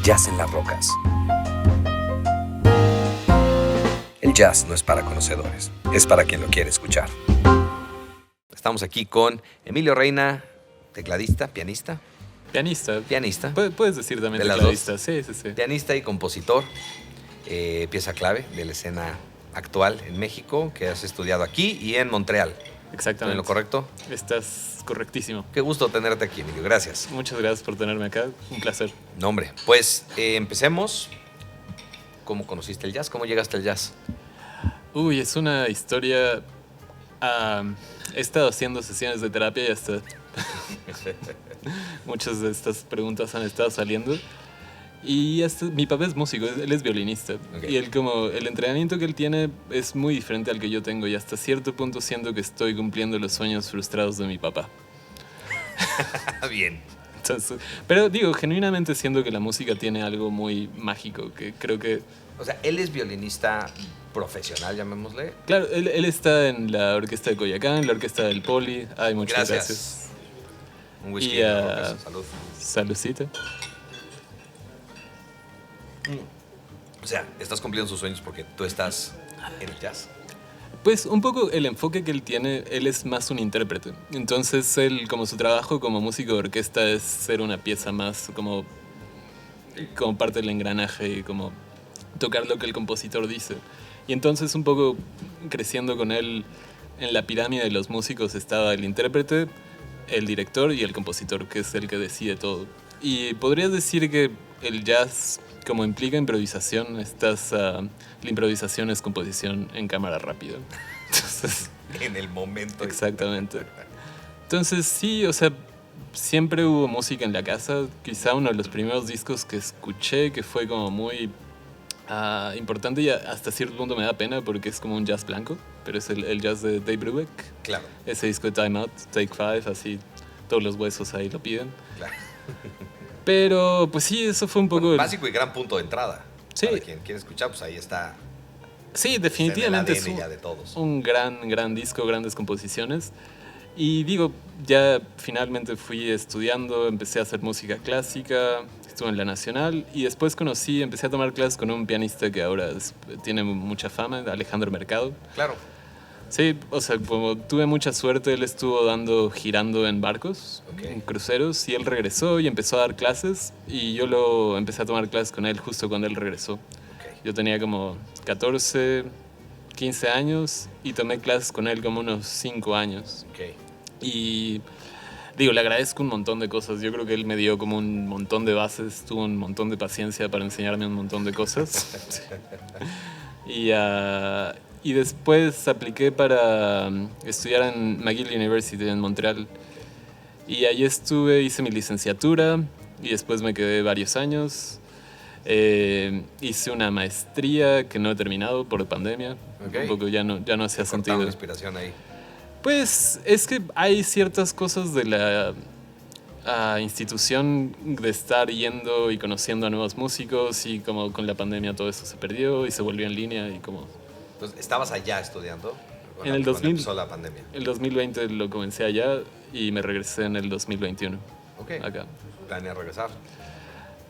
Jazz en las Rocas. El jazz no es para conocedores, es para quien lo quiere escuchar. Estamos aquí con Emilio Reina, tecladista, pianista. Pianista. Puedes decir también de tecladista. Las dos. Sí. Pianista y compositor, pieza clave de la escena actual en México, que has estudiado aquí y en Montreal. Exactamente. ¿Estoy en lo correcto? Estás correctísimo. Qué gusto tenerte aquí, Emilio. Gracias. Muchas gracias por tenerme acá. Un placer. No, hombre. Pues empecemos. ¿Cómo conociste el jazz? ¿Cómo llegaste al jazz? Uy, es una historia... he estado haciendo sesiones de terapia y hasta muchas de estas preguntas han estado saliendo. Y hasta, mi papá es músico, él es violinista. Okay. Y él, como el entrenamiento que él tiene es muy diferente al que yo tengo. Y hasta cierto punto siento que estoy cumpliendo los sueños frustrados de mi papá. Bien. Entonces, pero digo, genuinamente siento que la música tiene algo muy mágico, que creo que... O sea, él es violinista profesional, llamémosle. Claro, él está en la orquesta de Coyacán, en la orquesta del Poli. Ay, muchas gracias. Un whisky y, de Rocas, salud. Saludcita. O sea, estás cumpliendo sus sueños porque tú estás en el jazz. Pues un poco el enfoque que él tiene, él es más un intérprete. Entonces él, como su trabajo como músico de orquesta es ser una pieza más como parte del engranaje y como tocar lo que el compositor dice. Y entonces un poco creciendo con él en la pirámide de los músicos estaba el intérprete, el director y el compositor, que es el que decide todo. Y podrías decir que el jazz, como implica improvisación, la improvisación es composición en cámara rápida. Entonces, en el momento. Exactamente. Entonces sí, o sea, siempre hubo música en la casa. Quizá uno de los primeros discos que escuché que fue como muy importante y hasta cierto punto me da pena porque es como un jazz blanco, pero es el jazz de Dave Brubeck. Claro. Ese disco de Time Out, Take Five, así todos los huesos ahí lo piden. Claro. Pero pues sí, eso fue un poco... Bueno, básico y gran punto de entrada. Sí. Para quien quiere escuchar, pues ahí está. Sí, definitivamente es un gran disco, grandes composiciones. Y digo, ya finalmente fui estudiando, empecé a hacer música clásica, estuve en la Nacional y después empecé a tomar clases con un pianista que ahora tiene mucha fama, Alejandro Mercado. Claro. Sí, o sea, como tuve mucha suerte, él estuvo girando en barcos, okay, en cruceros, y él regresó y empezó a dar clases y yo empecé a tomar clases con él justo cuando él regresó. Okay. Yo tenía como 14, 15 años y tomé clases con él como unos 5 años. Okay. Y digo, le agradezco un montón de cosas. Yo creo que él me dio como un montón de bases, tuvo un montón de paciencia para enseñarme un montón de cosas. Y después apliqué para estudiar en McGill University en Montreal. Y ahí hice mi licenciatura y después me quedé varios años. Hice una maestría que no he terminado por pandemia. Okay. Un poco ya no hacía sentido. La inspiración ahí. Pues es que hay ciertas cosas de la institución de estar yendo y conociendo a nuevos músicos y como con la pandemia todo eso se perdió y se volvió en línea y como... Entonces, ¿estabas allá estudiando? En el 2000, empezó la pandemia. El 2020 lo comencé allá y me regresé en el 2021. Ok. Acá. ¿Planeas regresar?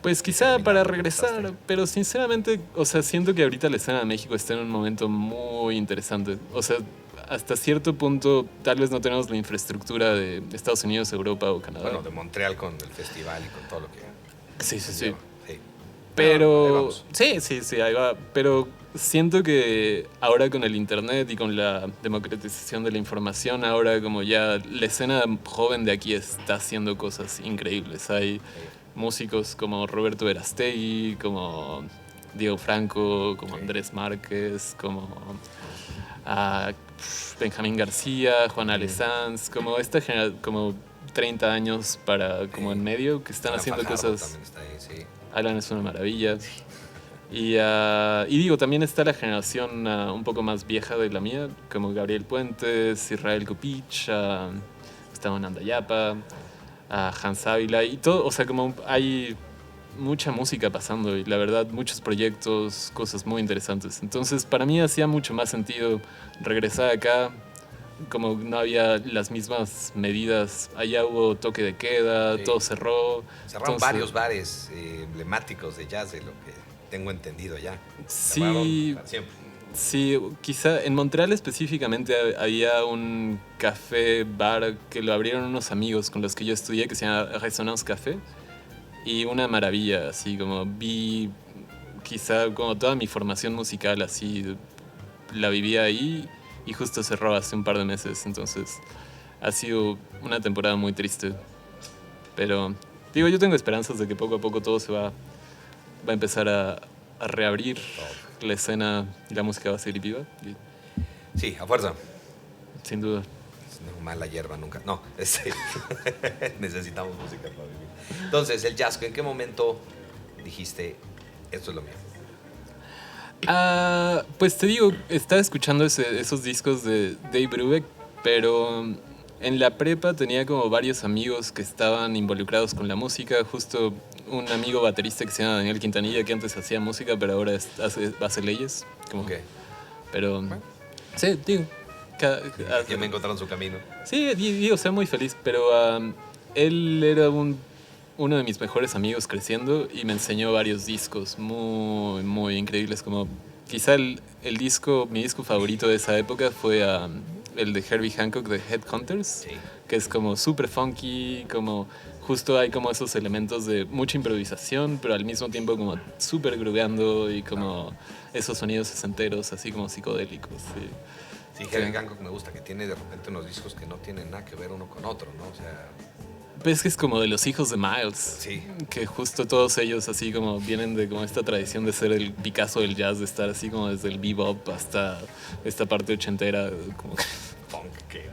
Pues quizá para regresar, pero sinceramente, o sea, siento que ahorita la escena de México está en un momento muy interesante. O sea, hasta cierto punto tal vez no tenemos la infraestructura de Estados Unidos, Europa o Canadá. Bueno, de Montreal con el festival y con todo lo que... Sí. Sí. Pero sí, ahí va. Pero siento que ahora con el internet y con la democratización de la información, ahora como ya la escena joven de aquí está haciendo cosas increíbles. Hay músicos como Roberto Verastegui, como Diego Franco, como Andrés Márquez, como Benjamín García, Juan Ale Sanz, como esta generación, como 30 años como en medio, que están haciendo Fajardo cosas. También está ahí, sí. Alan es una maravilla. Y digo, también está la generación un poco más vieja de la mía, como Gabriel Puentes, Israel Kupich, Esteban Andayapa, Hans Ávila y todo. O sea, como hay mucha música pasando y la verdad muchos proyectos, cosas muy interesantes. Entonces para mí hacía mucho más sentido regresar acá, como no había las mismas medidas. Allá hubo toque de queda, Sí. todo cerró. Cerraron Entonces, varios bares emblemáticos de jazz, de lo que tengo entendido ya. Cerraron sí, para siempre. sí, quizá en Montreal específicamente había un café bar que lo abrieron unos amigos con los que yo estudié que se llama Resonance Café. Y una maravilla, así como vi quizá como toda mi formación musical así la vivía ahí y justo cerró hace un par de meses, entonces ha sido una temporada muy triste. Pero digo, yo tengo esperanzas de que poco a poco todo va a empezar a reabrir la escena y la música va a seguir viva. Y, Sí, a fuerza. sin duda. No, mala hierba nunca. No, necesitamos música para vivir. Entonces, el jazz, ¿en qué momento dijiste, esto es lo mío? Pues te digo, estaba escuchando esos discos de Dave Brubeck, pero en la prepa tenía como varios amigos que estaban involucrados con la música. Justo un amigo baterista que se llama Daniel Quintanilla, que antes hacía música, pero ahora hace leyes. Como, Ok. Pero Bueno. sí, digo. Ya me encontraron su camino. Sí, digo, sea muy feliz, pero él era uno de mis mejores amigos creciendo y me enseñó varios discos muy, muy increíbles. Como quizá mi disco favorito de esa época fue el de Herbie Hancock de Headhunters, Sí. que es como súper funky, como justo hay como esos elementos de mucha improvisación, pero al mismo tiempo como súper grooveando y como esos sonidos sesenteros, así como psicodélicos. Sí. Sí, Herbie Hancock me gusta, que tiene de repente unos discos que no tienen nada que ver uno con otro, ¿no? O sea, Ves que es como de los hijos de Miles. sí. Que justo todos ellos así como vienen de como esta tradición de ser el Picasso del jazz, de estar así como desde el bebop hasta esta parte ochentera. Como... Punk, que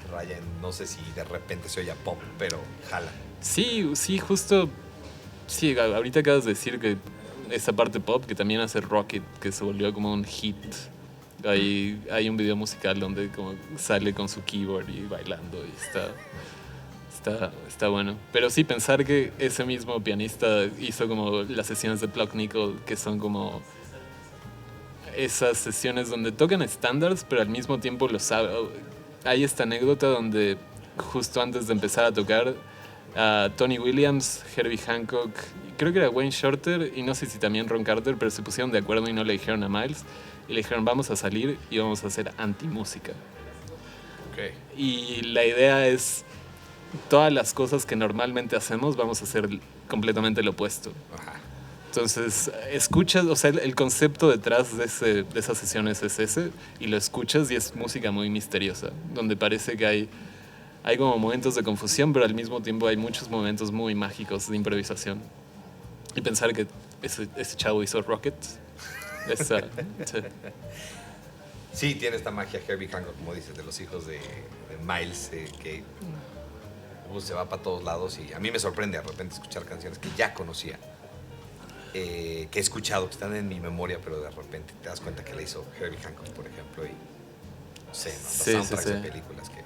raya en, no sé si de repente se oye a pop, pero jala. Sí, sí, justo. Sí, ahorita acabas de decir que esta parte pop que también hace Rocket, que se volvió como un hit. Hay un video musical donde como sale con su keyboard y bailando y está bueno. Pero sí, pensar que ese mismo pianista hizo como las sesiones de Pluck Nickel, que son como esas sesiones donde tocan estándares, pero al mismo tiempo lo sabe. Hay esta anécdota donde justo antes de empezar a tocar, Tony Williams, Herbie Hancock, creo que era Wayne Shorter y no sé si también Ron Carter, pero se pusieron de acuerdo y no le dijeron a Miles. Y le dijeron, vamos a salir y vamos a hacer antimúsica. Ok. Y la idea es, todas las cosas que normalmente hacemos, vamos a hacer completamente lo opuesto. Ajá. Entonces, escuchas, o sea, el concepto detrás de esas sesiones es ese, y lo escuchas y es música muy misteriosa, donde parece que hay como momentos de confusión, pero al mismo tiempo hay muchos momentos muy mágicos de improvisación. Y pensar que ese chavo hizo Rocket, sí. Sí, tiene esta magia Herbie Hancock, como dices, de los hijos de Miles, que se va para todos lados. Y a mí me sorprende de repente escuchar canciones que ya conocía, que he escuchado, que están en mi memoria, pero de repente te das cuenta que la hizo Herbie Hancock, por ejemplo, y no sé, ¿no? Los Sí, soundtracks sí, de sí. películas, que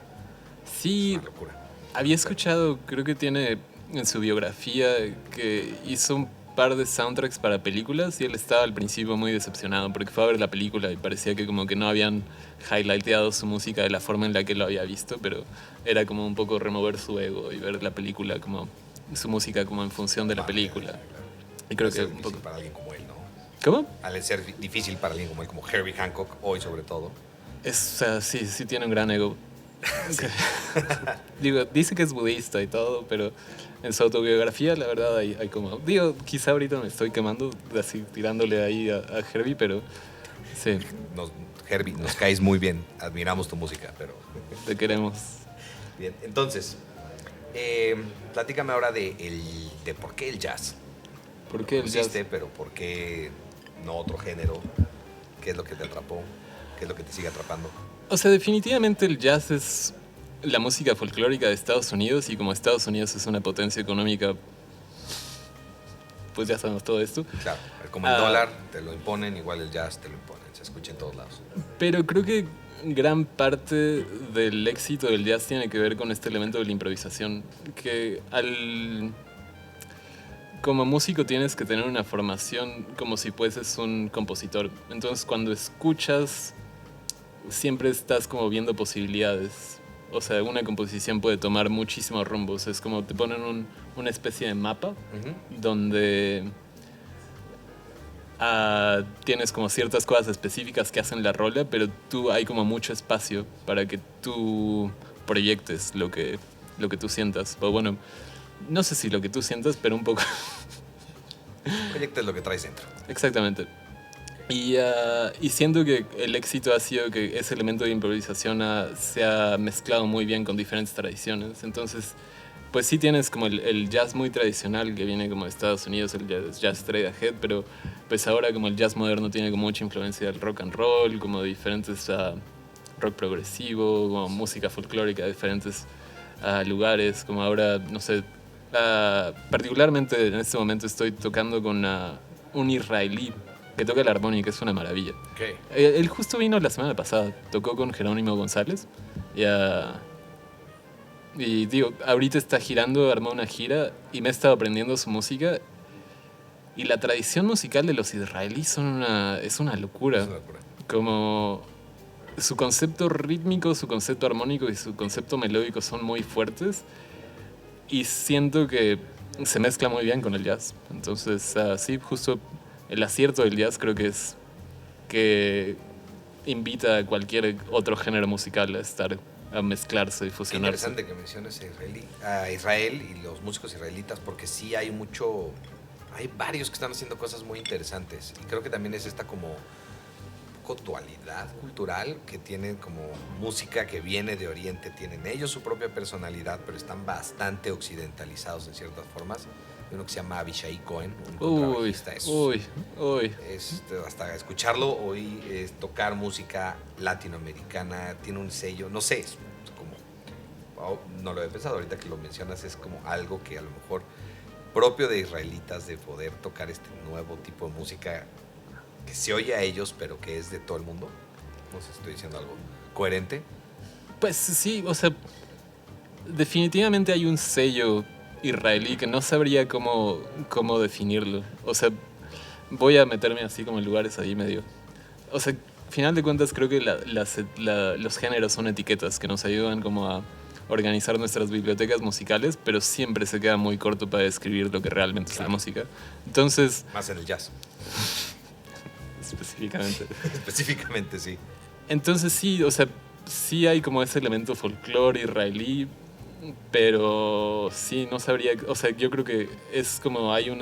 Sí, es una locura. había escuchado, creo que tiene en su biografía que hizo un par de soundtracks para películas y él estaba al principio muy decepcionado porque fue a ver la película y parecía que como que no habían highlighteado su música de la forma en la que lo había visto, pero era como un poco remover su ego y ver la película como su música como en función de la película. Y creo Al que ser un difícil poco... para alguien como él, ¿no? ¿Cómo? Al ser difícil para alguien como él, como Herbie Hancock, hoy sobre todo. O sea, sí tiene un gran ego. Digo, dice que es budista y todo, pero en su autobiografía la verdad hay como... Digo, quizá ahorita me estoy quemando, así tirándole ahí a Herbie, pero sí, Herbie, nos caes muy bien, admiramos tu música, pero... te queremos. Bien, entonces, platícame ahora de por qué el jazz. ¿Por qué el jazz? Pusiste, pero por qué no otro género. ¿Qué es lo que te atrapó? ¿Qué es lo que te sigue atrapando? O sea, definitivamente el jazz es la música folclórica de Estados Unidos y como Estados Unidos es una potencia económica, pues ya sabemos todo esto. Claro, como el dólar te lo imponen, igual el jazz te lo imponen, se escucha en todos lados. Pero creo que gran parte del éxito del jazz tiene que ver con este elemento de la improvisación, que como músico tienes que tener una formación como si fueses un compositor. Entonces cuando escuchas siempre estás como viendo posibilidades. O sea, una composición puede tomar muchísimos rumbos. Es como te ponen una especie de mapa donde tienes como ciertas cosas específicas que hacen la rola, pero tú hay como mucho espacio para que tú proyectes lo que tú sientas. O bueno, no sé si lo que tú sientas, pero un poco. Proyecta lo que traes dentro. Exactamente. Y siento que el éxito ha sido que ese elemento de improvisación se ha mezclado muy bien con diferentes tradiciones. Entonces, pues sí tienes como el jazz muy tradicional que viene como de Estados Unidos, el jazz straight ahead, pero pues ahora como el jazz moderno tiene como mucha influencia del rock and roll, como de diferentes rock progresivo, como música folclórica de diferentes lugares, como ahora, no sé, particularmente en este momento estoy tocando con un israelí que toca la armónica, es una maravilla. Okay. Él justo vino la semana pasada, tocó con Jerónimo González. Y digo, ahorita está girando, armó una gira y me he estado aprendiendo su música. Y la tradición musical de los israelíes es una locura. Es una locura. Como su concepto rítmico, su concepto armónico y su concepto melódico son muy fuertes. Y siento que se mezcla muy bien con el jazz. Entonces, sí, justo el acierto del jazz creo que es que invita a cualquier otro género musical a mezclarse y Qué fusionarse. interesante que menciones a Israel y los músicos israelitas, porque sí hay varios que están haciendo cosas muy interesantes. Y creo que también es esta como dualidad cultural que tienen como música que viene de Oriente, tienen ellos su propia personalidad, pero están bastante occidentalizados en ciertas formas. Hay uno que se llama Avishai Cohen, un contrabajista. Hasta escucharlo hoy es tocar música latinoamericana, tiene un sello, no sé, es como, no lo he pensado, ahorita que lo mencionas es como algo que a lo mejor propio de israelitas, de poder tocar este nuevo tipo de música que se oye a ellos, pero que es de todo el mundo. No sé si estoy diciendo algo coherente. Pues sí, o sea, definitivamente hay un sello israelí que no sabría cómo definirlo. O sea, voy a meterme así como en lugares ahí medio. O sea, al final de cuentas creo que los géneros son etiquetas que nos ayudan como a organizar nuestras bibliotecas musicales, pero siempre se queda muy corto para describir lo que realmente es la música. Entonces... Más en el jazz. Específicamente. Específicamente, sí. Entonces sí, o sea, sí hay como ese elemento folclore israelí, pero sí, no sabría, o sea, yo creo que es como hay o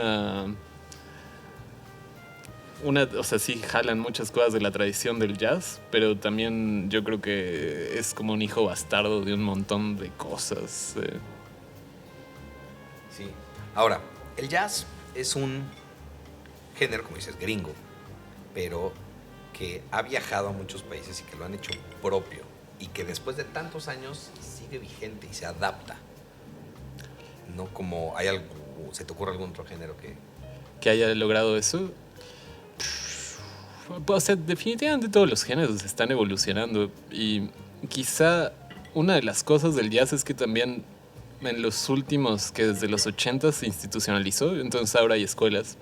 sea, sí jalan muchas cosas de la tradición del jazz, pero también yo creo que es como un hijo bastardo de un montón de cosas. Sí. Ahora, el jazz es un género, como dices, gringo, pero que ha viajado a muchos países y que lo han hecho propio y que después de tantos años sigue vigente y se adapta. No como hay algo, ¿se te ocurre algún otro género que haya logrado eso? O sea, definitivamente todos los géneros están evolucionando y quizá una de las cosas del jazz es que también en los últimos, que desde los 80 se institucionalizó, entonces ahora hay escuelas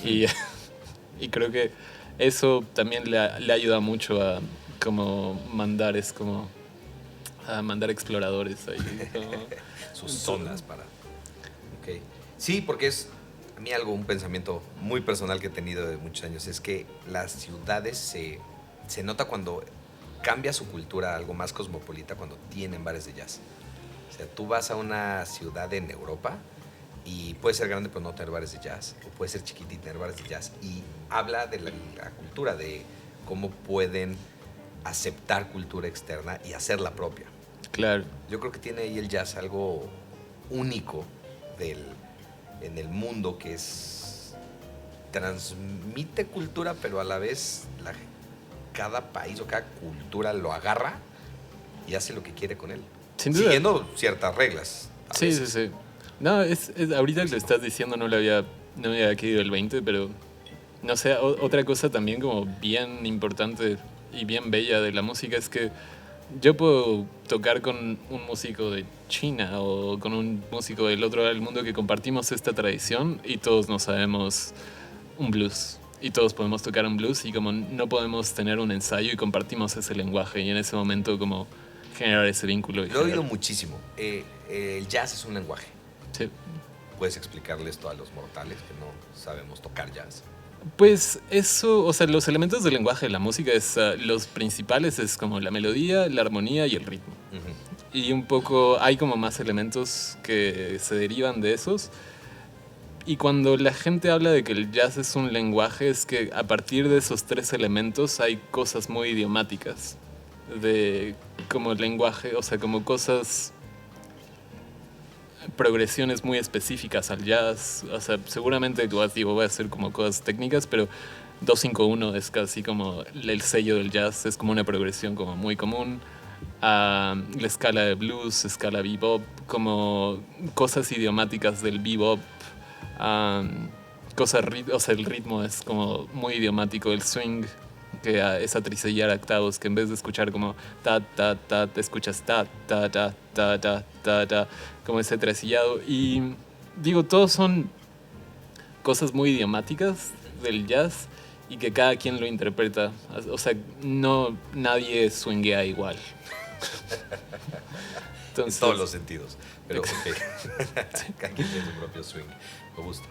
y creo que eso también le ayuda mucho a como a mandar exploradores ahí. sus zonas para... Okay. Sí, porque es a mí un pensamiento muy personal que he tenido de muchos años, es que las ciudades se nota cuando cambia su cultura a algo más cosmopolita cuando tienen bares de jazz. O sea, tú vas a una ciudad en Europa y puede ser grande pero no tener bares de jazz, o puede ser chiquitita y tener bares de jazz, y habla de la cultura, de cómo pueden aceptar cultura externa y hacerla propia. Claro. Yo creo que tiene ahí el jazz algo único en el mundo, que transmite cultura, pero a la vez cada país o cada cultura lo agarra y hace lo que quiere con él. Sin duda. Siguiendo ciertas reglas. Sí, sí, sí. No, ahorita que lo estás diciendo no me había caído el 20, pero no sé, otra cosa también como bien importante y bien bella de la música es que yo puedo tocar con un músico de China o con un músico del otro lado del mundo que compartimos esta tradición y todos nos sabemos un blues. y todos podemos tocar un blues y como no podemos tener un ensayo y compartimos ese lenguaje y en ese momento como generar ese vínculo. Lo he oído muchísimo. El jazz es un lenguaje. Sí. ¿Puedes explicarle esto a los mortales que no sabemos tocar jazz? Pues eso, o sea, los elementos del lenguaje de la música es los principales es como la melodía, la armonía y el ritmo. Uh-huh. Y un poco hay como más elementos que se derivan de esos. Y cuando la gente habla de que el jazz es un lenguaje, es que a partir de esos tres elementos hay cosas muy idiomáticas de como lenguaje, o sea, como cosas, progresiones muy específicas al jazz. O sea, seguramente digo, voy a hacer como cosas técnicas, pero 2-5-1 es casi como el sello del jazz, es como una progresión como muy común. La escala de blues, escala bebop, como cosas idiomáticas del bebop. O sea, el ritmo es como muy idiomático, el swing, que esa tricellar octavos, que en vez de escuchar como ta, ta, ta, te escuchas ta, ta, ta, ta, ta, ta, ta, como ese trecillado. Y digo, todos son cosas muy idiomáticas del jazz y que cada quien lo interpreta. O sea, no, nadie swinguea igual. Entonces, en todos los sentidos. Pero okay. Cada quien tiene su propio swing. Me gusta.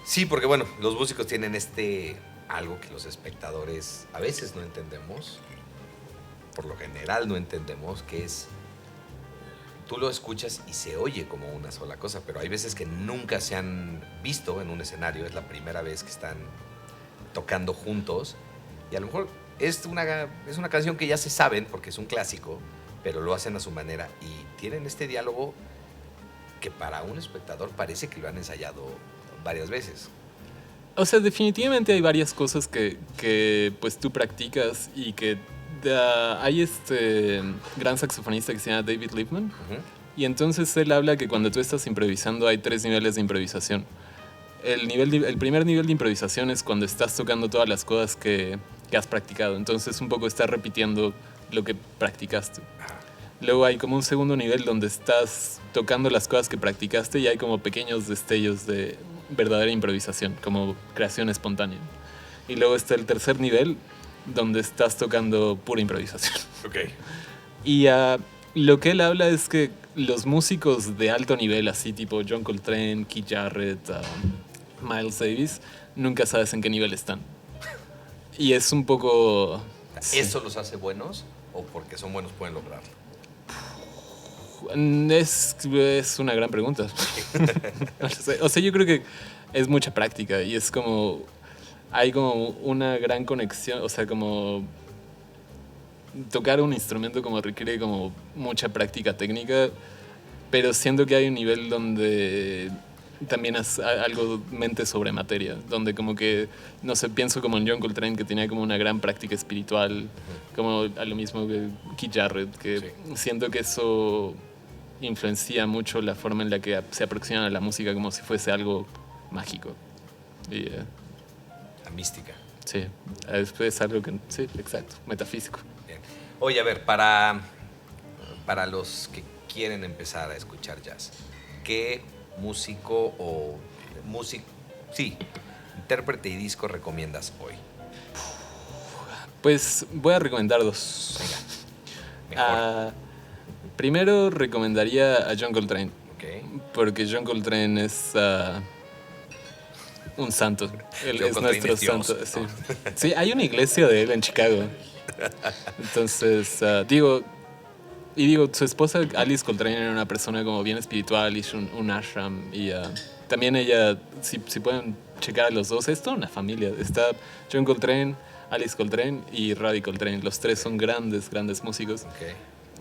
Sí, porque bueno, los músicos tienen algo que los espectadores a veces no entendemos, por lo general no entendemos, que es, tú lo escuchas y se oye como una sola cosa, pero hay veces que nunca se han visto en un escenario, es la primera vez que están tocando juntos, y a lo mejor es una canción que ya se saben porque es un clásico, pero lo hacen a su manera y tienen este diálogo que para un espectador parece que lo han ensayado varias veces. O sea, definitivamente hay varias cosas que pues tú practicas y que hay este gran saxofonista que se llama David Liebman. Uh-huh. Y entonces él habla que cuando tú estás improvisando hay 3 niveles de improvisación. El primer nivel de improvisación es cuando estás tocando todas las cosas que has practicado. Entonces un poco estás repitiendo lo que practicaste. Luego hay como un segundo nivel donde estás tocando las cosas que practicaste y hay como pequeños destellos de verdadera improvisación, como creación espontánea. Y luego está el tercer nivel donde estás tocando pura improvisación. Okay. Y lo que él habla es que los músicos de alto nivel, así tipo John Coltrane, Keith Jarrett, Miles Davis, nunca sabes en qué nivel están. Y es un poco... ¿Eso los hace buenos o porque son buenos pueden lograrlo? Es una gran pregunta. O sea, yo creo que es mucha práctica y es como... Hay como una gran conexión, o sea, como... Tocar un instrumento como requiere como mucha práctica técnica, pero siento que hay un nivel donde también es algo mente sobre materia, donde como que, no sé, pienso como en John Coltrane, que tenía como una gran práctica espiritual, como a lo mismo que Keith Jarrett, que sí. Siento que eso influencia mucho la forma en la que se aproximan a la música como si fuese algo mágico. Y, la mística. Sí, es algo que, sí, exacto, metafísico. Bien. Oye, a ver, para los que quieren empezar a escuchar jazz, ¿qué músico o intérprete y disco recomiendas hoy? Pues voy a recomendar 2. Venga, mejor. Primero recomendaría a John Coltrane. Okay. Porque John Coltrane es un santo. Él es nuestro santo. Sí. Sí, hay una iglesia de él en Chicago. Entonces, digo, su esposa Alice Coltrane era una persona como bien espiritual, hizo un ashram y también ella, si pueden checar a los dos, es toda una familia. Está John Coltrane, Alice Coltrane y Ravi Coltrane. Los 3 son grandes músicos. Okay.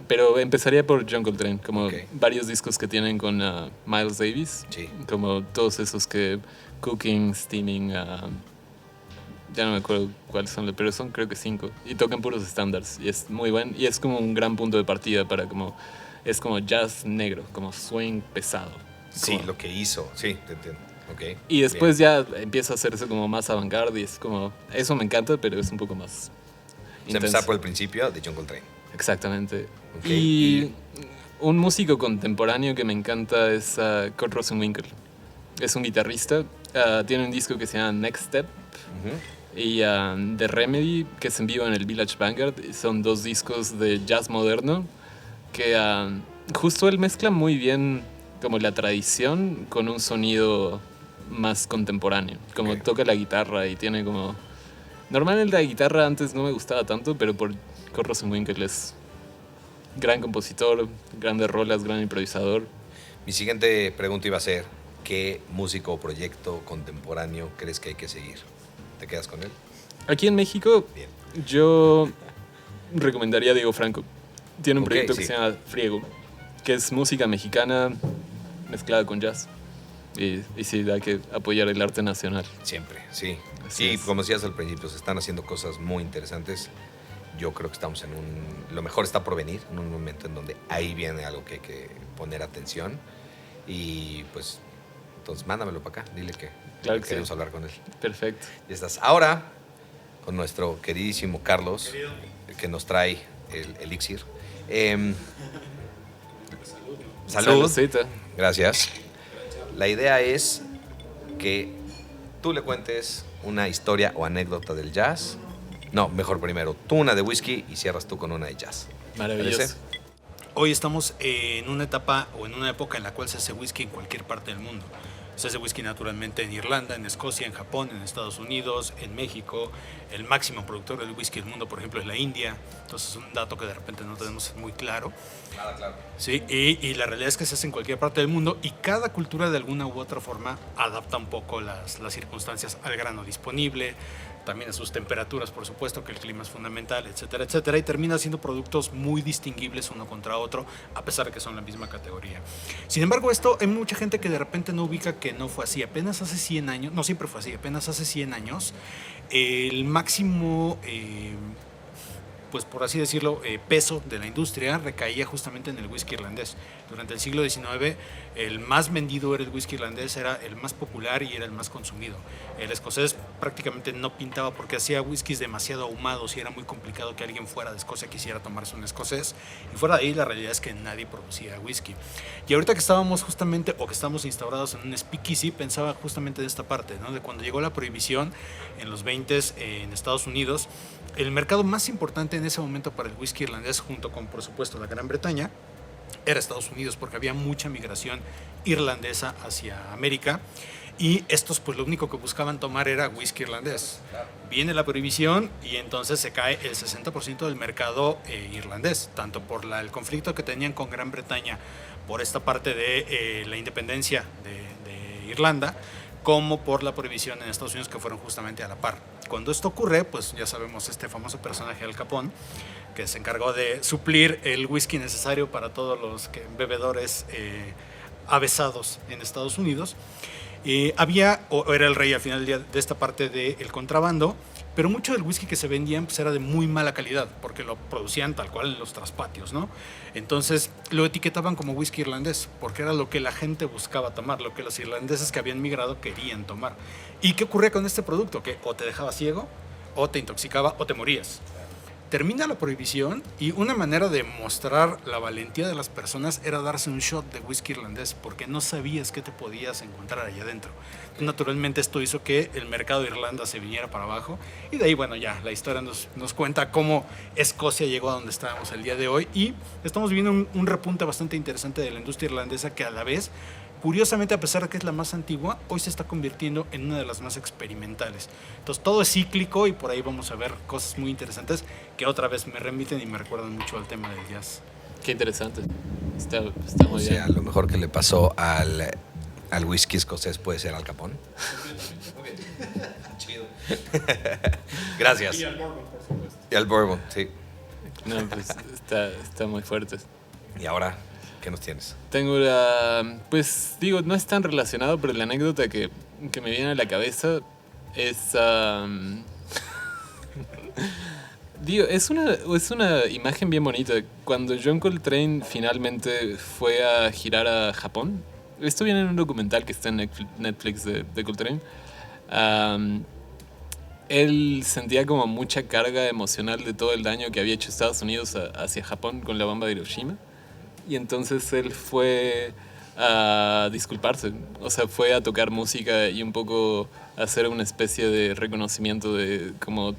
Pero empezaría por John Coltrane, como varios discos que tienen con Miles Davis, sí. Como todos esos que Cooking, Steaming, ya no me acuerdo cuáles son, pero son creo que 5 y tocan puros estándares y es muy buen y es como un gran punto de partida para es como jazz negro, como swing pesado. Sí, como, lo que hizo, sí, te entiendo. Okay. Y después ya empieza a hacerse como más avant-garde y es como, eso me encanta, pero es un poco más intenso. Empezar por el principio de John Coltrane. Exactamente. Okay. Y un músico contemporáneo que me encanta es Kurt Rosenwinkel. es un guitarrista. Tiene un disco que se llama Next Step. Ujú. Y The Remedy, que es en vivo en el Village Vanguard. Son 2 discos de jazz moderno que justo él mezcla muy bien como la tradición con un sonido más contemporáneo. Como Ok. toca la guitarra y tiene como... Normalmente la guitarra antes no me gustaba tanto, pero por Kurt Rosenwinkel es gran compositor, grandes rolas, gran improvisador. Mi siguiente pregunta iba a ser, ¿qué músico o proyecto contemporáneo crees que hay que seguir? ¿Te quedas con él? Aquí en México Bien. yo recomendaría a Diego Franco. Tiene un Ok, proyecto que sí. se llama Friego, que es música mexicana mezclada con jazz. Y sí, hay que apoyar el arte nacional. Siempre, sí. Así Y es. como decías al principio, se están haciendo cosas muy interesantes. Yo creo que estamos en lo mejor está por venir, en un momento en donde ahí viene algo que hay que poner atención. Y pues, entonces mándamelo para acá, dile que Claro que queremos sí. hablar con él. Perfecto. Ya estás. Ahora, con nuestro queridísimo Carlos, que nos trae el elixir. Salud. Saludcita. Gracias. La idea es que tú le cuentes una historia o anécdota del jazz. No, mejor primero, tú una de whisky y cierras tú con una de jazz. Maravilloso. ¿Parece? Hoy estamos en una etapa o en una época en la cual se hace whisky en cualquier parte del mundo. Se hace whisky naturalmente en Irlanda, en Escocia, en Japón, en Estados Unidos, en México. El máximo productor del whisky del mundo, por ejemplo, es la India. Entonces es un dato que de repente no tenemos muy claro. Claro. Sí, y la realidad es que se hace en cualquier parte del mundo y cada cultura de alguna u otra forma adapta un poco las circunstancias al grano disponible, también a sus temperaturas, por supuesto, que el clima es fundamental, etcétera, etcétera, y termina siendo productos muy distinguibles uno contra otro, a pesar de que son la misma categoría. Sin embargo, esto hay mucha gente que de repente no ubica que no fue así. Apenas hace 100 años, no siempre fue así, apenas hace 100 años, el máximo... pues por así decirlo, peso de la industria recaía justamente en el whisky irlandés. Durante el siglo XIX, el más vendido era el whisky irlandés, era el más popular y era el más consumido. El escocés prácticamente no pintaba porque hacía whiskies demasiado ahumados y era muy complicado que alguien fuera de Escocia quisiera tomarse un escocés. Y fuera de ahí, la realidad es que nadie producía whisky. Y ahorita que estábamos justamente, o que estamos instaurados en un speakeasy, pensaba justamente de esta parte, ¿no? De cuando llegó la prohibición en los 20s en Estados Unidos. El mercado más importante en ese momento para el whisky irlandés, junto con, por supuesto, la Gran Bretaña, era Estados Unidos, porque había mucha migración irlandesa hacia América. Y estos, pues, lo único que buscaban tomar era whisky irlandés. Viene la prohibición y entonces se cae el 60% del mercado irlandés, tanto por el conflicto que tenían con Gran Bretaña por esta parte de la independencia de Irlanda, como por la prohibición en Estados Unidos, que fueron justamente a la par. Cuando esto ocurre, pues ya sabemos este famoso personaje Al Capone, que se encargó de suplir el whisky necesario para todos los bebedores avesados en Estados Unidos. O era el rey al final del día de esta parte del contrabando, pero mucho del whisky que se vendían pues era de muy mala calidad, porque lo producían tal cual en los traspatios, ¿no? Entonces lo etiquetaban como whisky irlandés, porque era lo que la gente buscaba tomar, lo que los irlandeses que habían migrado querían tomar. ¿Y qué ocurría con este producto? Que o te dejaba ciego, o te intoxicaba, o te morías. Termina la prohibición y una manera de mostrar la valentía de las personas era darse un shot de whisky irlandés, porque no sabías qué te podías encontrar allá adentro. Naturalmente esto hizo que el mercado de Irlanda se viniera para abajo y de ahí, bueno, ya la historia nos cuenta cómo Escocia llegó a donde estábamos el día de hoy y estamos viviendo un repunte bastante interesante de la industria irlandesa que a la vez, curiosamente, a pesar de que es la más antigua, hoy se está convirtiendo en una de las más experimentales. Entonces todo es cíclico y por ahí vamos a ver cosas muy interesantes que otra vez me remiten y me recuerdan mucho al tema del jazz. Qué interesante. Está O muy sea, bien. lo mejor que le pasó al whisky escocés puede ser Al Capone. Chido. Gracias. Y al Bourbon, por supuesto. Y al bourbon, sí. No, pues está muy fuerte. Y ahora, ¿qué nos tienes? Tengo la... Pues digo, no es tan relacionado, pero la anécdota que me viene a la cabeza es... digo, es una imagen bien bonita. Cuando John Coltrane finalmente fue a girar a Japón, esto viene en un documental que está en Netflix de Coltrane, él sentía como mucha carga emocional de todo el daño que había hecho Estados Unidos hacia Japón con la bomba de Hiroshima. Y entonces él fue a disculparse. O sea, fue a tocar música y un poco hacer una especie de reconocimiento de como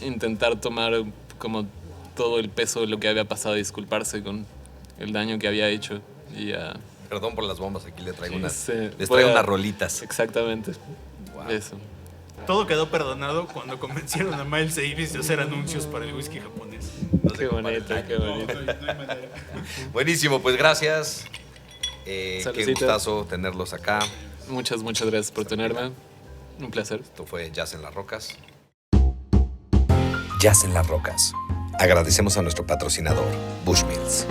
intentar tomar como todo el peso de lo que había pasado y disculparse con el daño que había hecho. Y Perdón por las bombas, aquí le traigo unas, sí, les traigo unas rolitas. Exactamente. Wow. Eso. Todo quedó perdonado cuando convencieron a Miles Davis de hacer anuncios para el whisky japonés. No se Qué compara. bonito, qué bonito. No hay manera. Buenísimo, pues gracias. Qué Saludcita. gustazo tenerlos acá. Muchas gracias por tenerme. Un placer. Esto fue Jazz en las Rocas. Jazz en las Rocas. Agradecemos a nuestro patrocinador, Bushmills.